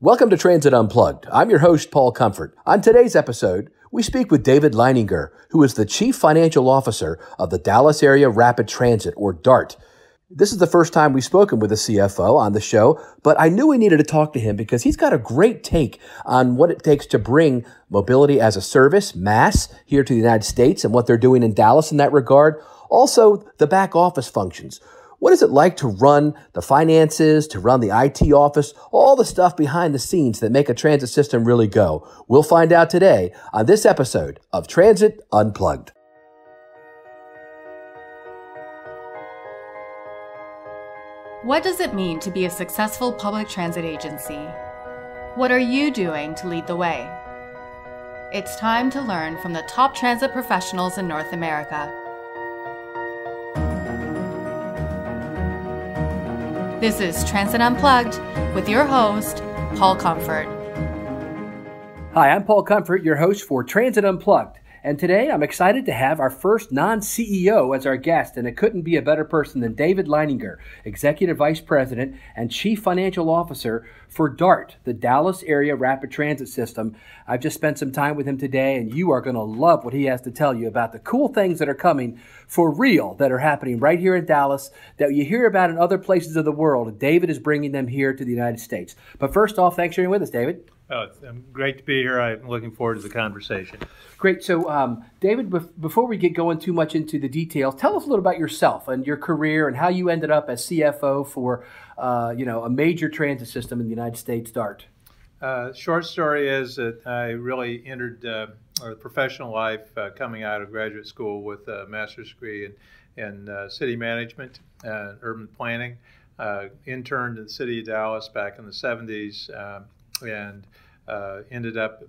Welcome to Transit Unplugged. I'm your host, Paul Comfort. On today's episode, we speak with David Leininger, who is the Chief Financial Officer of the Dallas Area Rapid Transit, or DART. This is the first time we've spoken with a CFO on the show, but I knew we needed to talk to him because he's got a great take on what it takes to bring mobility as a service, MaaS, here to the United States and what they're doing in Dallas in that regard. Also, the back office functions. What is it like to run the finances, to run the IT office, all the stuff behind the scenes that make a transit system really go? We'll find out today on this episode of Transit Unplugged. What does it mean to be a successful public transit agency? What are you doing to lead the way? It's time to learn from the top transit professionals in North America. This is Transit Unplugged with your host, Paul Comfort. Hi, I'm Paul Comfort, your host for Transit Unplugged. And today I'm excited to have our first non-CEO as our guest, and it couldn't be a better person than David Leininger, Executive Vice President and Chief Financial Officer for DART, the Dallas Area Rapid Transit System. I've just spent some time with him today, and you are going to love what he has to tell you about the cool things that are coming for real that are happening right here in Dallas that you hear about in other places of the world. David is bringing them here to the United States. But first off, thanks for being with us, David. Oh, it's great to be here. I'm looking forward to the conversation. Great. So, David, before we get going too much into the details, tell us a little about yourself and your career and how you ended up as CFO for, a major transit system in the United States, DART. Short story is that I really entered professional life coming out of graduate school with a master's degree in city management and urban planning. Interned in the city of Dallas back in the 70s. And ended up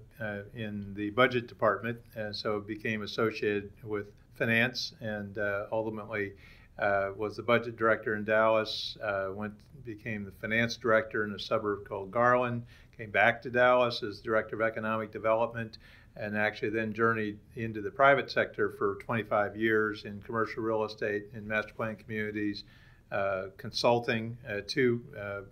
in the budget department, and so became associated with finance, and ultimately was the budget director in Dallas. Became the finance director in a suburb called Garland. Came back to Dallas as director of economic development, and actually then journeyed into the private sector for 25 years in commercial real estate, in master plan communities, consulting to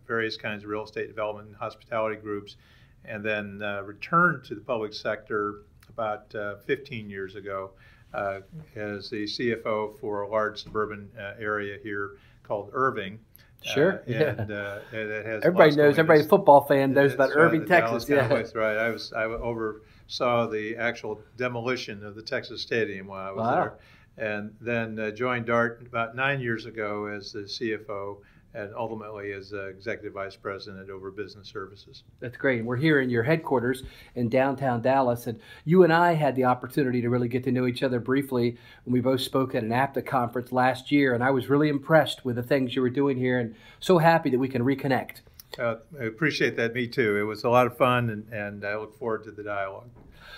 various kinds of real estate development and hospitality groups, and then returned to the public sector about 15 years ago as the CFO for a large suburban area here called Irving. Sure. And it has everybody knows. Everybody, football fan knows about Irving, Texas. Yeah, that's right. I oversaw the actual demolition of the Texas Stadium while I was there. And then joined DART about 9 years ago as the CFO and ultimately as Executive Vice President over Business Services. That's great. And we're here in your headquarters in downtown Dallas. And you and I had the opportunity to really get to know each other briefly when we both spoke at an APTA conference last year. And I was really impressed with the things you were doing here and so happy that we can reconnect. I appreciate that. Me too. It was a lot of fun, and I look forward to the dialogue.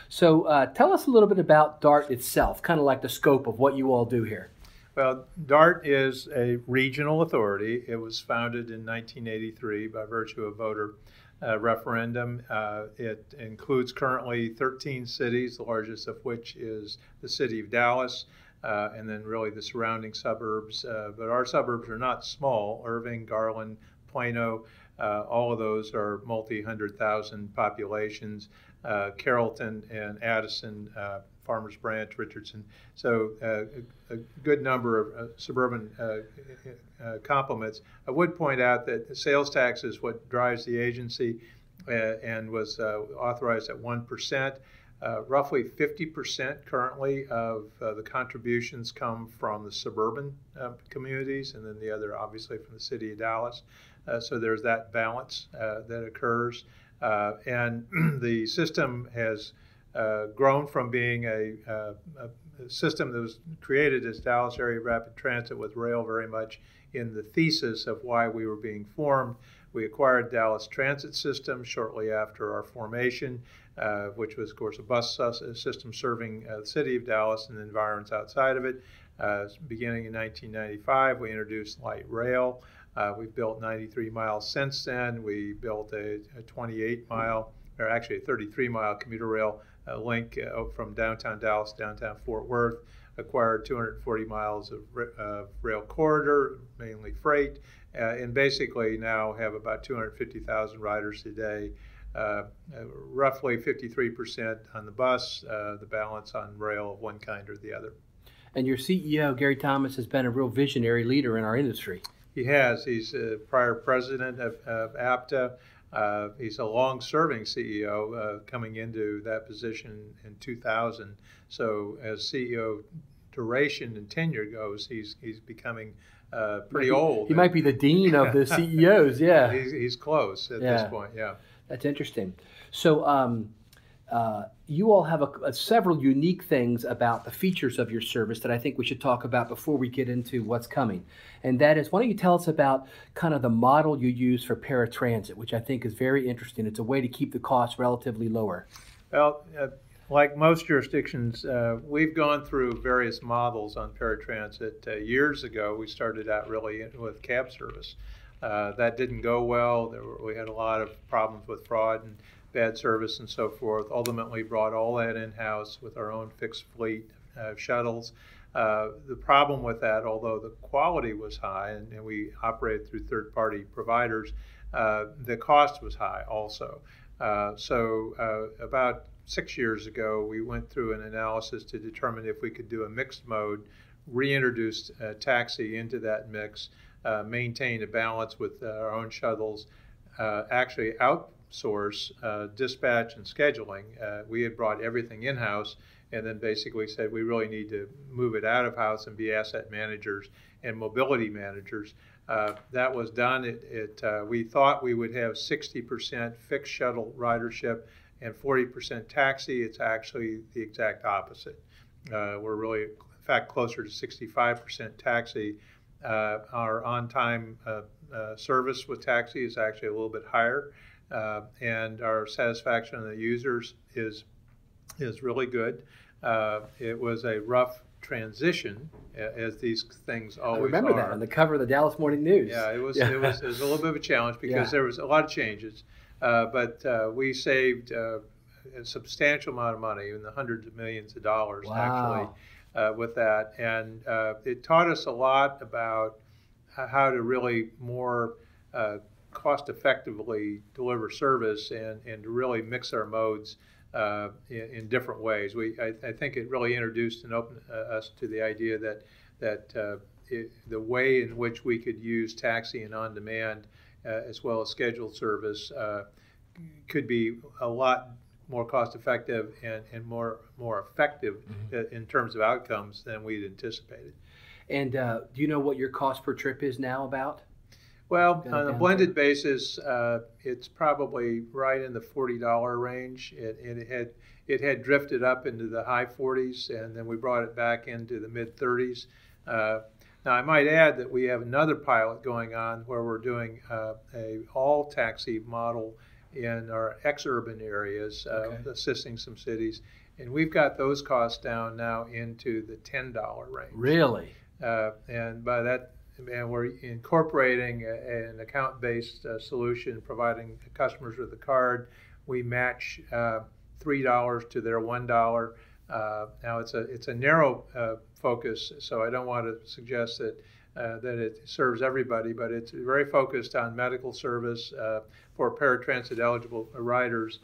So tell us a little bit about DART itself, kind of like the scope of what you all do here. Well, DART is a regional authority. It was founded in 1983 by virtue of voter referendum. It includes currently 13 cities, the largest of which is the city of Dallas, and then really the surrounding suburbs. But our suburbs are not small. Irving, Garland, Plano, all of those are multi-100,000 populations. Carrollton and Addison, Farmers Branch, Richardson. So a good number of suburban complements. I would point out that the sales tax is what drives the agency and was authorized at 1%. Roughly 50% currently of the contributions come from the suburban communities, and then the other obviously from the city of Dallas. So there's that balance that occurs. And the system has grown from being a system that was created as Dallas Area Rapid Transit with rail very much in the thesis of why we were being formed. We acquired Dallas Transit System shortly after our formation, which was, of course, a bus system serving the city of Dallas and the environs outside of it. Beginning in 1995, we introduced light rail. We've built 93 miles since then. We built a 28-mile, or actually a 33-mile commuter rail link from downtown Dallas, downtown Fort Worth, acquired 240 miles of rail corridor, mainly freight, and basically now have about 250,000 riders a day roughly 53% on the bus, the balance on rail of one kind or the other. And your CEO, Gary Thomas, has been a real visionary leader in our industry. He has. He's a prior president of APTA. He's a long-serving CEO coming into that position in 2000. So as CEO duration and tenure goes, he's becoming pretty old. He might be the dean of the CEOs, yeah. He's close at this point, yeah. That's interesting. So you all have several unique things about the features of your service that I think we should talk about before we get into what's coming. And that is, why don't you tell us about kind of the model you use for paratransit, which I think is very interesting. It's a way to keep the costs relatively lower. Well, like most jurisdictions, we've gone through various models on paratransit. Years ago, we started out really with cab service. That didn't go well. We had a lot of problems with fraud and bad service and so forth. Ultimately brought all that in-house with our own fixed fleet shuttles. The problem with that, although the quality was high and we operated through third-party providers, the cost was high also. So about 6 years ago, we went through an analysis to determine if we could do a mixed mode, reintroduce taxi into that mix, maintain a balance with our own shuttles, actually outsource dispatch and scheduling. We had brought everything in-house and then basically said we really need to move it out of house and be asset managers and mobility managers. That was done. We thought we would have 60% fixed shuttle ridership and 40% taxi. It's actually the exact opposite. We're really, in fact, closer to 65% taxi. Our on-time service with taxi is actually a little bit higher, and our satisfaction of the users is really good. It was a rough transition, as these things always are. I remember that on the cover of the Dallas Morning News. Yeah, it was a little bit of a challenge because there was a lot of changes, but we saved a substantial amount of money, in the hundreds of millions of dollars actually, with that. And it taught us a lot about how to really more cost effectively deliver service and to really mix our modes in different ways. I think it really introduced and opened us to the idea that the way in which we could use taxi and on-demand as well as scheduled service could be a lot more cost-effective and more effective in terms of outcomes than we'd anticipated. And do you know what your cost per trip is now about? Well, on a blended basis, it's probably right in the $40 range. It had drifted up into the high 40s, and then we brought it back into the mid 30s. Now, I might add that we have another pilot going on where we're doing a all taxi model in our ex-urban areas, assisting some cities, and we've got those costs down now into the $10 range. Really? And by that. And we're incorporating an account-based solution, providing customers with a card. We match $3 to their $1. Now it's a narrow focus, so I don't want to suggest that it serves everybody, but it's very focused on medical service for paratransit eligible riders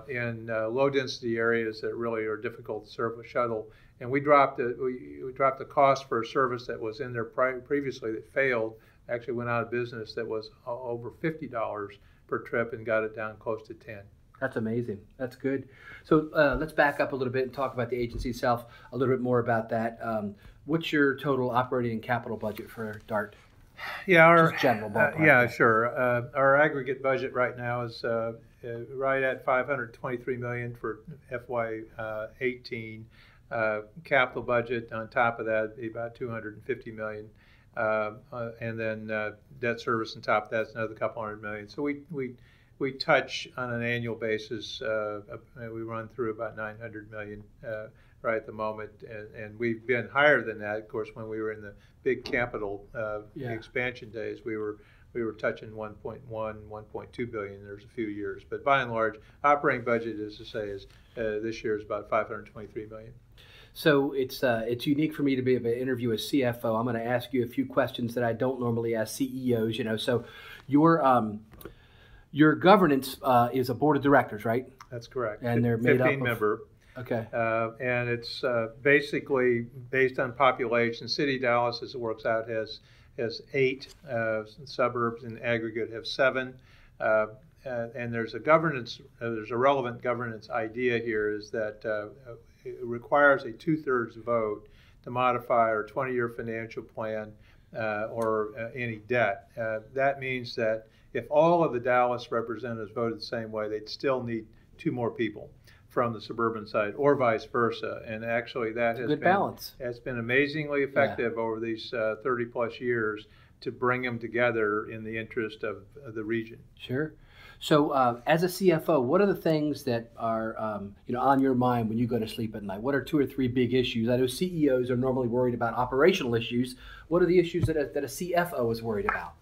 in low-density areas that really are difficult to serve with shuttle. And we dropped the cost for a service that was in there previously that failed, actually went out of business, that was over $50 per trip, and got it down close to 10. That's amazing. That's good. So let's back up a little bit and talk about the agency itself, a little bit more about that. What's your total operating and capital budget for DART? Yeah, just general ballpark. Yeah, sure. Our aggregate budget right now is right at $523 million for FY18. Capital budget on top of that would be about $250 million, and then debt service on top of that's another couple $100 million. So we touch on an annual basis. We run through about $900 million right at the moment, and we've been higher than that. Of course, when we were in the big capital expansion days, we were touching 1.1, 1.2 billion. There's a few years, but by and large, operating budget, as I say, is this year is about $523 million. So it's unique for me to be able to interview a CFO. I'm going to ask you a few questions that I don't normally ask CEOs. So Your governance is a board of directors, right? That's correct. And they're made up of 15 member. Okay. And it's basically based on population. City of Dallas, as it works out, has 8. Suburbs in aggregate have 7. And there's a relevant governance idea here, is that it requires a 2/3 vote to modify our 20-year financial plan or any debt. That means that if all of the Dallas representatives voted the same way, they'd still need 2 more people from the suburban side, or vice versa. And actually, that has good balance. It's been amazingly effective over these 30 plus years to bring them together in the interest of the region. Sure. So, as a CFO, what are the things that are on your mind when you go to sleep at night? What are 2 or 3 big issues? I know CEOs are normally worried about operational issues. What are the issues that a CFO is worried about?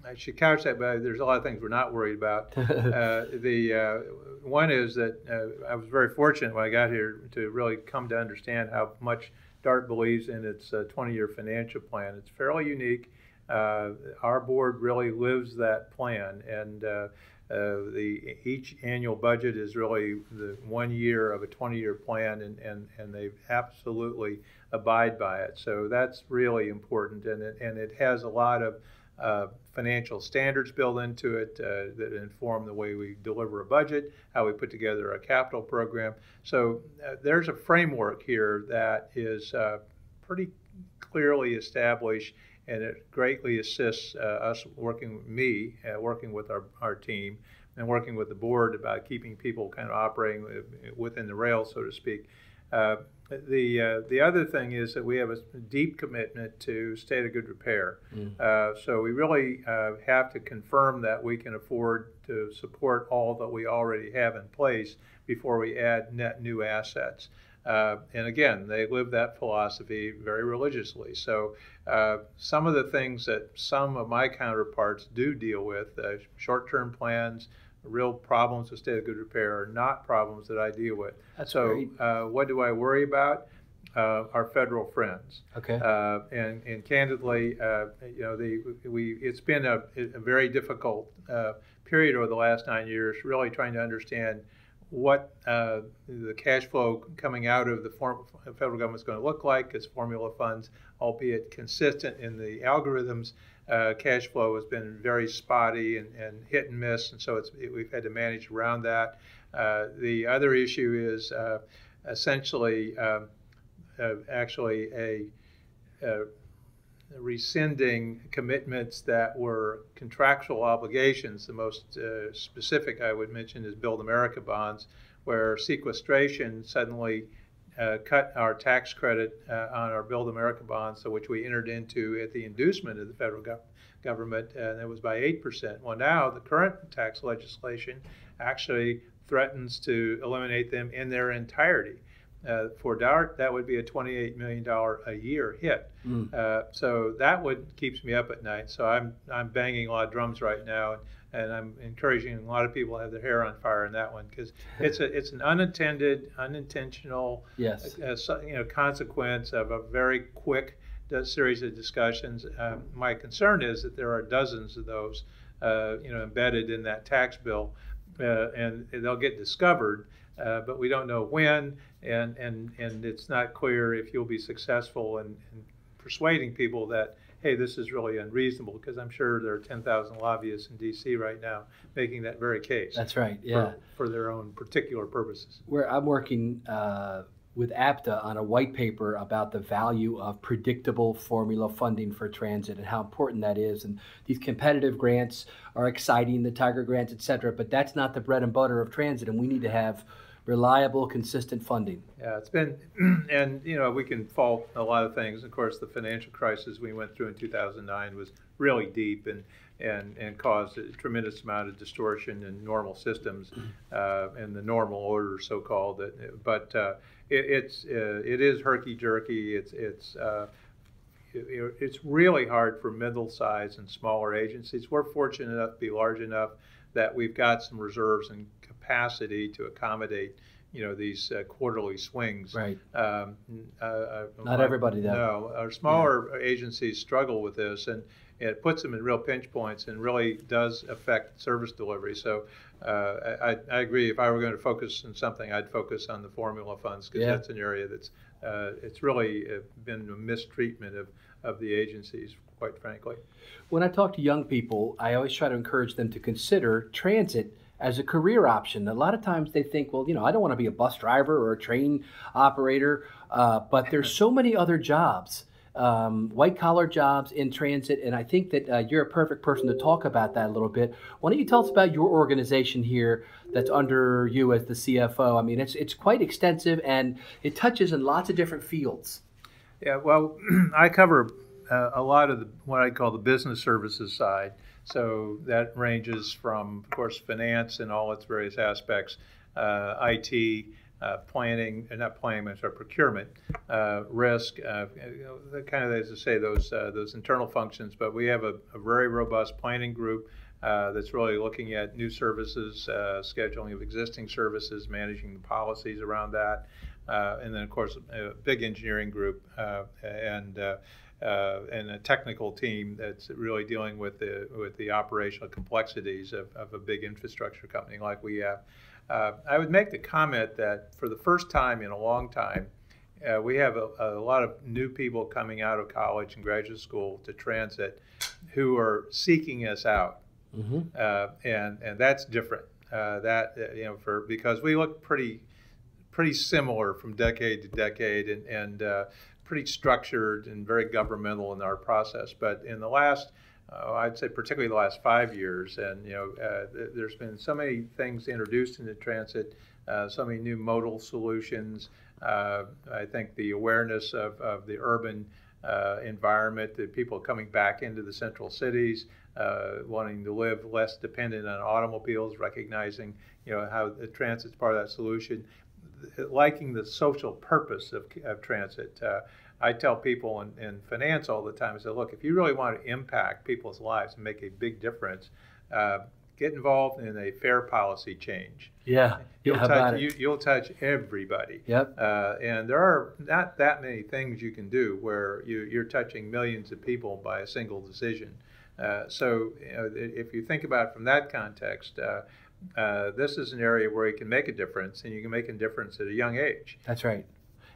I should couch that, but there's a lot of things we're not worried about. The one is that I was very fortunate when I got here to really come to understand how much DART believes in its 20-year financial plan. It's fairly unique. Our board really lives that plan, and each annual budget is really the 1 year of a 20-year plan, and they absolutely abide by it. So that's really important, and it has a lot of financial standards built into it that inform the way we deliver a budget, how we put together a capital program. So there's a framework here that is pretty clearly established, and it greatly assists us working with our team and working with the board about keeping people kind of operating within the rails, so to speak. The other thing is that we have a deep commitment to state of good repair. So we really have to confirm that we can afford to support all that we already have in place before we add net new assets. And again, they live that philosophy very religiously. So some of the things that some of my counterparts do deal with, short-term plans, real problems with state of good repair, are not problems that I deal with. That's so great. What do I worry about? Our federal friends. Okay. And candidly, it's been a very difficult period over the last 9 years, really trying to understand what the cash flow coming out of the federal government is going to look like, because formula funds, albeit consistent in the algorithms, cash flow has been very spotty and hit and miss, and so we've had to manage around that. The other issue is essentially rescinding commitments that were contractual obligations. The most specific I would mention is Build America bonds, where sequestration suddenly cut our tax credit on our Build America bonds, so which we entered into at the inducement of the federal government, and it was by 8%. Well, now the current tax legislation actually threatens to eliminate them in their entirety. For DART, that would be a $28 million a year hit. So that keeps me up at night. So I'm banging a lot of drums right now, and I'm encouraging a lot of people to have their hair on fire in that one, because it's an unintentional yes. Consequence of a very quick series of discussions. My concern is that there are dozens of those embedded in that tax bill, and they'll get discovered. But we don't know when, and it's not clear if you'll be successful in persuading people that, hey, this is really unreasonable, because I'm sure there are 10,000 lobbyists in D.C. right now making that very case. That's right, yeah. For their own particular purposes. I'm working with APTA on a white paper about the value of predictable formula funding for transit and how important that is. And these competitive grants are exciting, the Tiger grants, et cetera, but that's not the bread and butter of transit, and we need to have reliable, consistent funding. Yeah, it's been, and we can fault a lot of things. Of course, the financial crisis we went through in 2009 was really deep and caused a tremendous amount of distortion in normal systems and the normal order, so-called. But it is herky-jerky. It's really hard for middle-sized and smaller agencies. We're fortunate enough to be large enough that we've got some reserves and capacity to accommodate, these quarterly swings. Right. Not everybody does. No, our smaller agencies struggle with this, and it puts them in real pinch points and really does affect service delivery. So I agree. If I were going to focus on something, I'd focus on the formula funds, because that's an area that's it's really been a mistreatment of the agencies, quite frankly. When I talk to young people, I always try to encourage them to consider transit as a career option. A lot of times they think, well, I don't want to be a bus driver or a train operator, but there's so many other jobs, white-collar jobs in transit, and I think that you're a perfect person to talk about that a little bit. Why don't you tell us about your organization here that's under you as the CFO? I mean, it's quite extensive, and it touches in lots of different fields. Yeah, well, I cover a lot of what I call the business services side. So that ranges from, of course, finance and all its various aspects, IT, planning, not planning, but procurement, risk, kind of, as I say, those internal functions. But we have a very robust planning group that's really looking at new services, scheduling of existing services, managing the policies around that, and then, of course, a big engineering group and a technical team that's really dealing with the operational complexities of a big infrastructure company like we have. I would make the comment that for the first time in a long time, we have a lot of new people coming out of college and graduate school to transit who are seeking us out, and that's different. Because we look pretty similar from decade to decade, and pretty structured and very governmental in our process. But in the last, I'd say particularly the last 5 years, and there's been so many things introduced into transit, so many new modal solutions. I think the awareness of the urban environment, the people coming back into the central cities, wanting to live less dependent on automobiles, recognizing how the transit's part of that solution, liking the social purpose of transit. I tell people in finance all the time, I say, look, if you really want to impact people's lives and make a big difference, get involved in a fare policy change. You'll touch everybody. Yep. And there are not that many things you can do where you're touching millions of people by a single decision. So if you think about it from that context, this is an area where you can make a difference, and you can make a difference at a young age. That's right.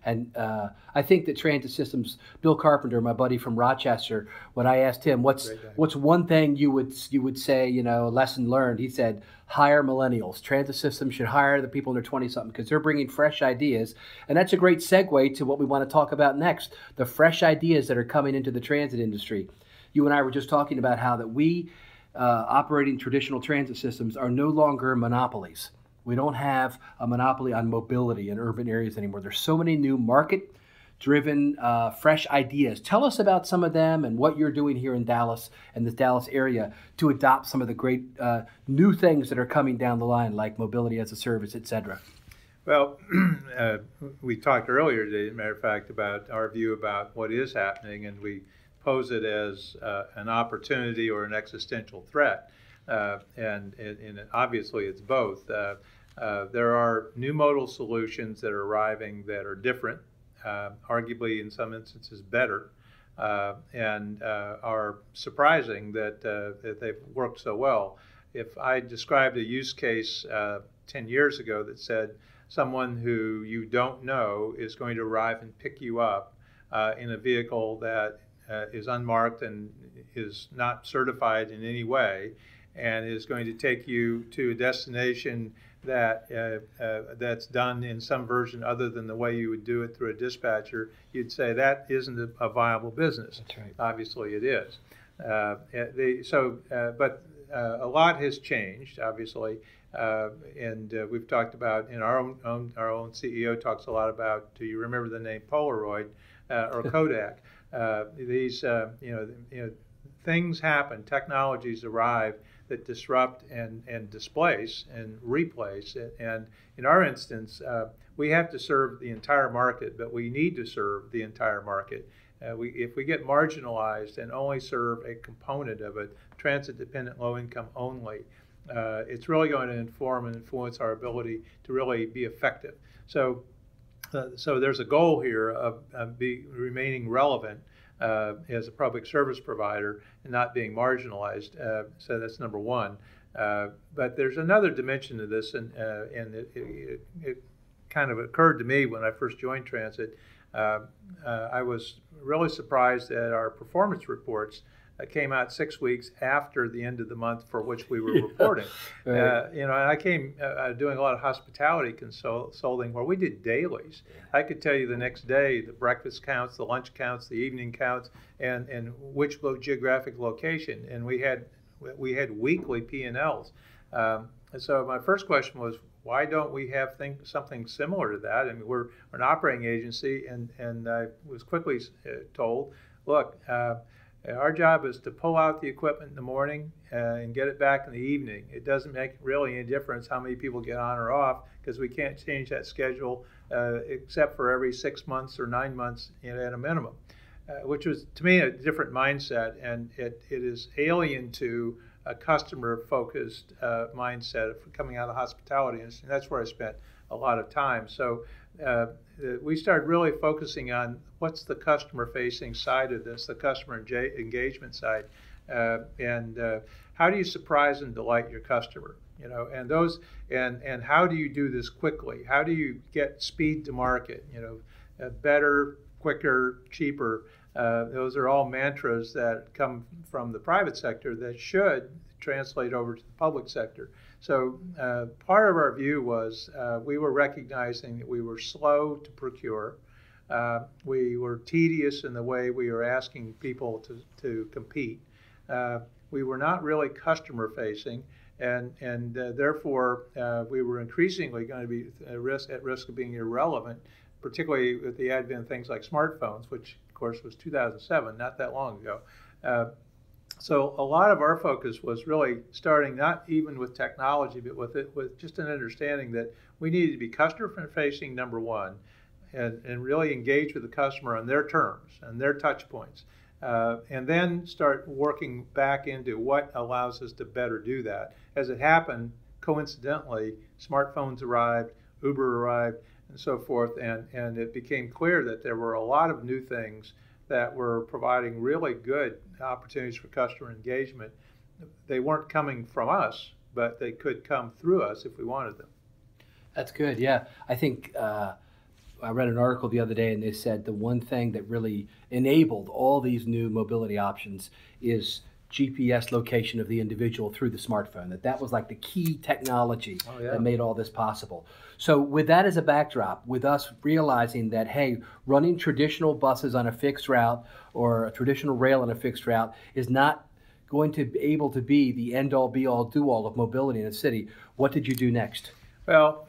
And I think that transit systems, Bill Carpenter, my buddy from Rochester, when I asked him, what's one thing you would say, lesson learned, he said, hire millennials. Transit systems should hire the people in their 20-something, because they're bringing fresh ideas. And that's a great segue to what we want to talk about next, the fresh ideas that are coming into the transit industry. You and I were just talking about how that we operating traditional transit systems are no longer monopolies. We don't have a monopoly on mobility in urban areas anymore. There's so many new market-driven, fresh ideas. Tell us about some of them and what you're doing here in Dallas and the Dallas area to adopt some of the great new things that are coming down the line, like mobility as a service, et cetera. Well, we talked earlier today, as a matter of fact, about our view about what is happening, and we pose it as an opportunity or an existential threat. And obviously it's both. There are new modal solutions that are arriving that are different, arguably in some instances better, and are surprising that they've worked so well. If I described a use case 10 years ago that said someone who you don't know is going to arrive and pick you up in a vehicle that is unmarked and is not certified in any way, and is going to take you to a destination that's done in some version other than the way you would do it through a dispatcher, you'd say that isn't a viable business. That's right. Obviously it is. But a lot has changed, obviously, and we've talked about, in our own CEO talks a lot about, do you remember the name Polaroid or Kodak? These things happen, technologies arrive that disrupt and displace and replace it. And in our instance, we have to serve the entire market, but we need to serve the entire market. If we get marginalized and only serve a component of it, transit-dependent, low-income only, it's really going to inform and influence our ability to really be effective. So there's a goal here of remaining relevant as a public service provider and not being marginalized. So that's number one. But there's another dimension to this, and it kind of occurred to me when I first joined Transit. I was really surprised that our performance reports came out 6 weeks after the end of the month for which we were reporting. Right. And I came doing a lot of hospitality consulting where we did dailies. I could tell you the next day the breakfast counts, the lunch counts, the evening counts, and which geographic location. And we had weekly P&Ls. And so my first question was, why don't we have something similar to that? I mean, we're an operating agency, and I was quickly told, look, our job is to pull out the equipment in the morning and get it back in the evening. It doesn't make really any difference how many people get on or off, because we can't change that schedule except for every 6 months or 9 months at a minimum, which was, to me, a different mindset, and it is alien to a customer-focused mindset of coming out of hospitality, and that's where I spent a lot of time. So we started really focusing on what's the customer-facing side of this, the customer engagement side, and how do you surprise and delight your customer, and how do you do this quickly? How do you get speed to market? Better, quicker, cheaper. Those are all mantras that come from the private sector that should translate over to the public sector. So part of our view was we were recognizing that we were slow to procure. We were tedious in the way we were asking people to compete. We were not really customer facing, and therefore we were increasingly going to be at risk of being irrelevant, particularly with the advent of things like smartphones, which of course was 2007, not that long ago. So a lot of our focus was really starting not even with technology, but with just an understanding that we needed to be customer-facing, number one, and really engage with the customer on their terms and their touch points, and then start working back into what allows us to better do that. As it happened, coincidentally, smartphones arrived, Uber arrived, and so forth, and it became clear that there were a lot of new things that were providing really good opportunities for customer engagement. They weren't coming from us, but they could come through us if we wanted them. That's good, yeah. I think I read an article the other day, and they said the one thing that really enabled all these new mobility options is GPS location of the individual through the smartphone, that was like the key technology that made all this possible. So with that as a backdrop, with us realizing that, hey, running traditional buses on a fixed route or a traditional rail on a fixed route is not going to be able to be the end-all, be-all, do-all of mobility in a city, what did you do next? Well,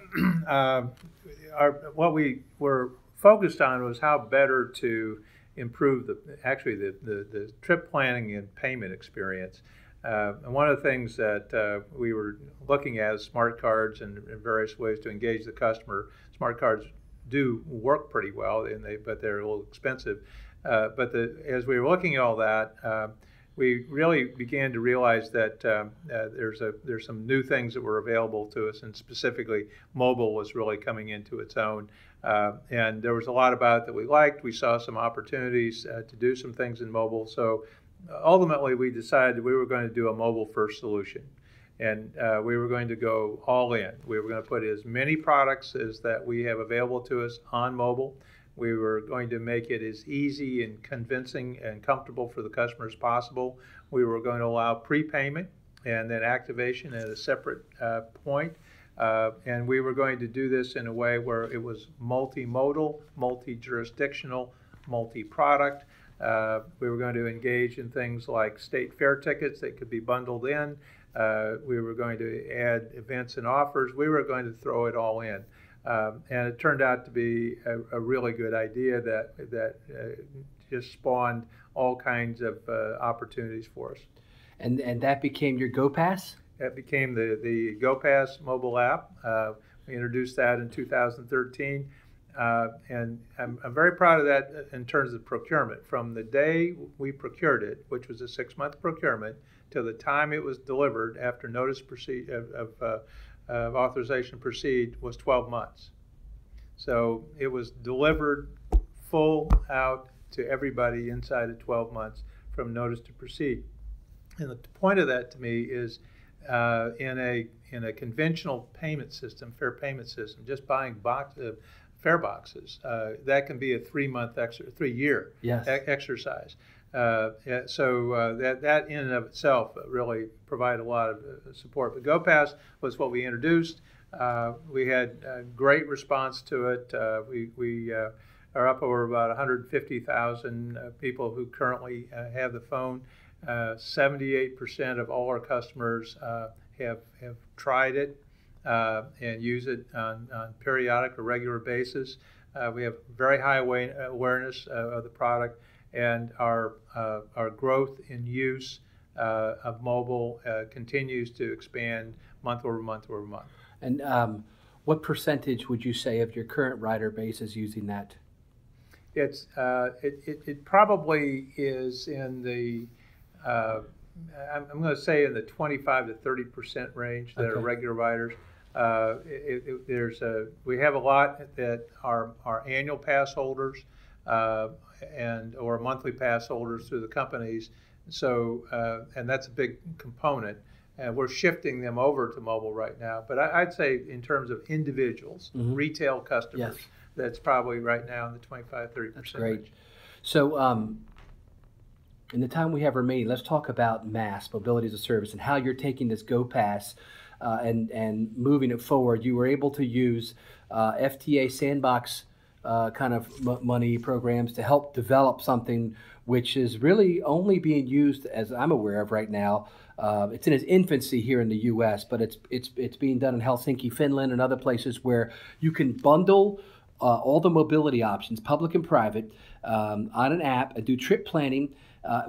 what we were focused on was how better to improve the trip planning and payment experience. And one of the things that we were looking at is smart cards and various ways to engage the customer. Smart cards do work pretty well, but they're a little expensive. But as we were looking at all that, we really began to realize that there's some new things that were available to us, and specifically mobile was really coming into its own. And there was a lot about it that we liked. We saw some opportunities to do some things in mobile. So ultimately, we decided we were going to do a mobile-first solution. And we were going to go all in. We were going to put as many products as that we have available to us on mobile. We were going to make it as easy and convincing and comfortable for the customer as possible. We were going to allow prepayment and then activation at a separate point. And we were going to do this in a way where it was multimodal, multi-jurisdictional, multi-product. We were going to engage in things like state fair tickets that could be bundled in. We were going to add events and offers. We were going to throw it all in. And it turned out to be a really good idea that just spawned all kinds of opportunities for us. And that became your GoPass? That became the GoPass mobile app. We introduced that in 2013. And I'm very proud of that in terms of procurement. From the day we procured it, which was a 6-month procurement, till the time it was delivered after notice of authorization to proceed was 12 months. So it was delivered full out to everybody inside of 12 months from notice to proceed. And the point of that to me is in a conventional payment system, fair payment system, just buying fare boxes, that can be a 3-year Yes. exercise. So that in and of itself really provide a lot of support. But GoPass was what we introduced. We had great response to it. We are up over about 150,000 people who currently have the phone. 78% of all our customers have tried it and use it on periodic or regular basis. We have very high awareness of the product, and our growth in use of mobile continues to expand month over month over month. And what percentage would you say of your current rider base is using that? It probably is in the I'm going to say in the 25 to 30% range that are regular riders. We have a lot that are annual pass holders or monthly pass holders through the companies. So and that's a big component. And we're shifting them over to mobile right now. But I'd say in terms of individuals, retail customers, yes, that's probably right now in the 25, 30% That's great. range. So in the time we have remaining, let's talk about MaaS, Mobility as a Service, and how you're taking this GoPass and moving it forward. You were able to use FTA sandbox kind of money programs to help develop something which is really only being used, as I'm aware of right now. It's in its infancy here in the U.S., but it's being done in Helsinki, Finland, and other places where you can bundle all the mobility options, public and private, on an app and do trip planning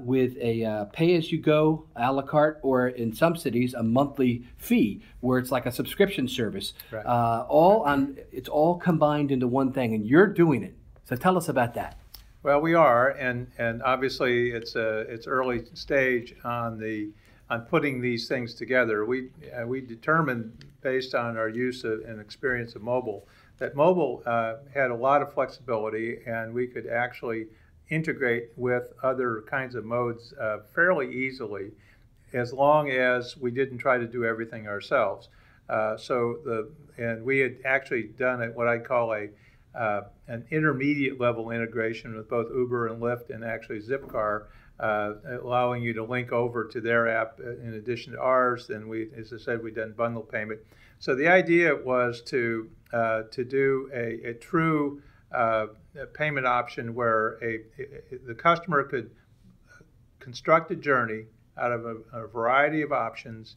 with a pay-as-you-go a la carte, or in some cities a monthly fee where it's like a subscription service. Right. It's all combined into one thing, and you're doing it. So tell us about that. Well, we are, and obviously it's early stage on putting these things together. We determined, based on our use and experience of mobile, that mobile had a lot of flexibility, and we could actually integrate with other kinds of modes fairly easily, as long as we didn't try to do everything ourselves. And we had actually done what I call an intermediate level integration with both Uber and Lyft, and actually Zipcar, allowing you to link over to their app in addition to ours. And as I said, we've done bundle payment. So the idea was to do a true payment option where the customer could construct a journey out of a variety of options.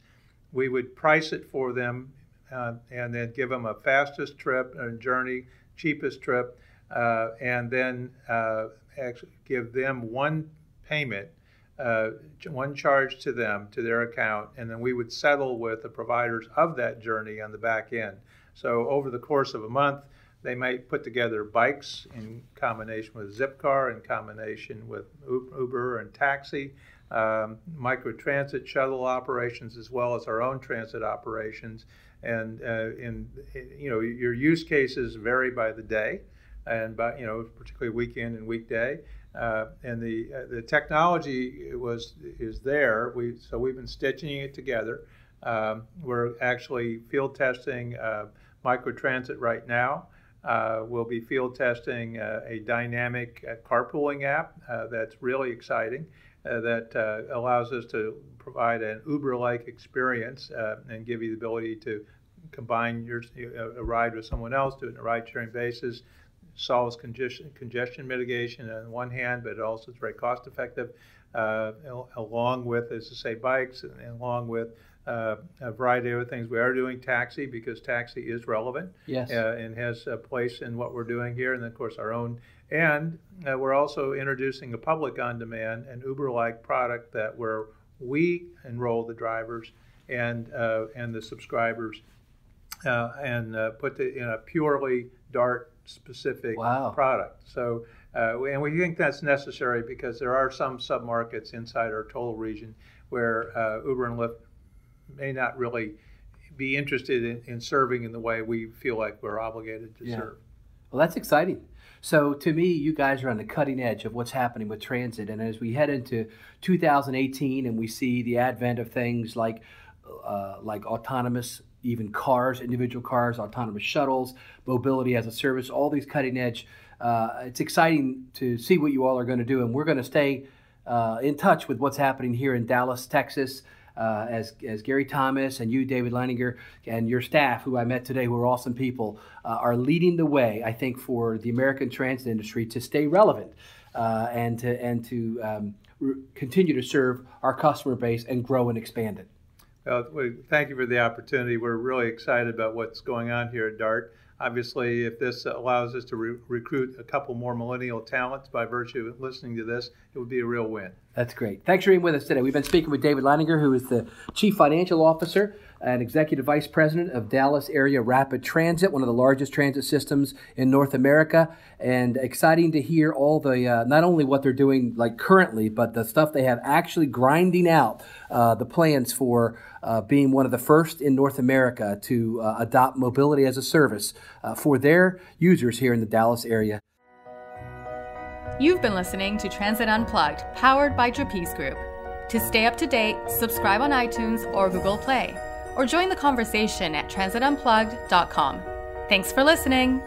We would price it for them and then give them a fastest trip and journey, cheapest trip, and then actually give them one payment, one charge to them, to their account, and then we would settle with the providers of that journey on the back end. So over the course of a month, they might put together bikes in combination with Zipcar, in combination with Uber and taxi, microtransit shuttle operations, as well as our own transit operations. And your use cases vary by the day, and by particularly weekend and weekday. And the technology is there. So we've been stitching it together. We're actually field testing microtransit right now. We'll be field testing a dynamic carpooling app that's really exciting, that allows us to provide an Uber-like experience and give you the ability to combine a ride with someone else, do it on a ride-sharing basis. Solves congestion mitigation on one hand, but it also is very cost-effective, along with, as I say, bikes, and along with a variety of other things. We are doing taxi because taxi is relevant, yes, and has a place in what we're doing here, and then, of course, our own. And we're also introducing a public on-demand and Uber-like product where we enroll the drivers and the subscribers, and put it in a purely DART specific product. So, and we think that's necessary because there are some submarkets inside our total region where Uber and Lyft may not really be interested in serving in the way we feel like we're obligated to serve. Well, that's exciting. So to me, you guys are on the cutting edge of what's happening with transit. And as we head into 2018 and we see the advent of things like autonomous, even cars, individual cars, autonomous shuttles, mobility as a service, all these cutting edge, it's exciting to see what you all are going to do. And we're going to stay in touch with what's happening here in Dallas, Texas, as Gary Thomas and you, David Leininger, and your staff, who I met today, who are awesome people, are leading the way, I think, for the American transit industry to stay relevant and to continue to serve our customer base and grow and expand it. Well, thank you for the opportunity. We're really excited about what's going on here at DART. Obviously, if this allows us to recruit a couple more millennial talents by virtue of listening to this, it would be a real win. That's great. Thanks for being with us today. We've been speaking with David Leininger, who is the Chief Financial Officer and Executive Vice President of Dallas Area Rapid Transit, one of the largest transit systems in North America. And exciting to hear all the, not only what they're doing like currently, but the stuff they have actually grinding out, the plans for being one of the first in North America to adopt mobility as a service for their users here in the Dallas area. You've been listening to Transit Unplugged, powered by Trapeze Group. To stay up to date, subscribe on iTunes or Google Play, or join the conversation at transitunplugged.com. Thanks for listening.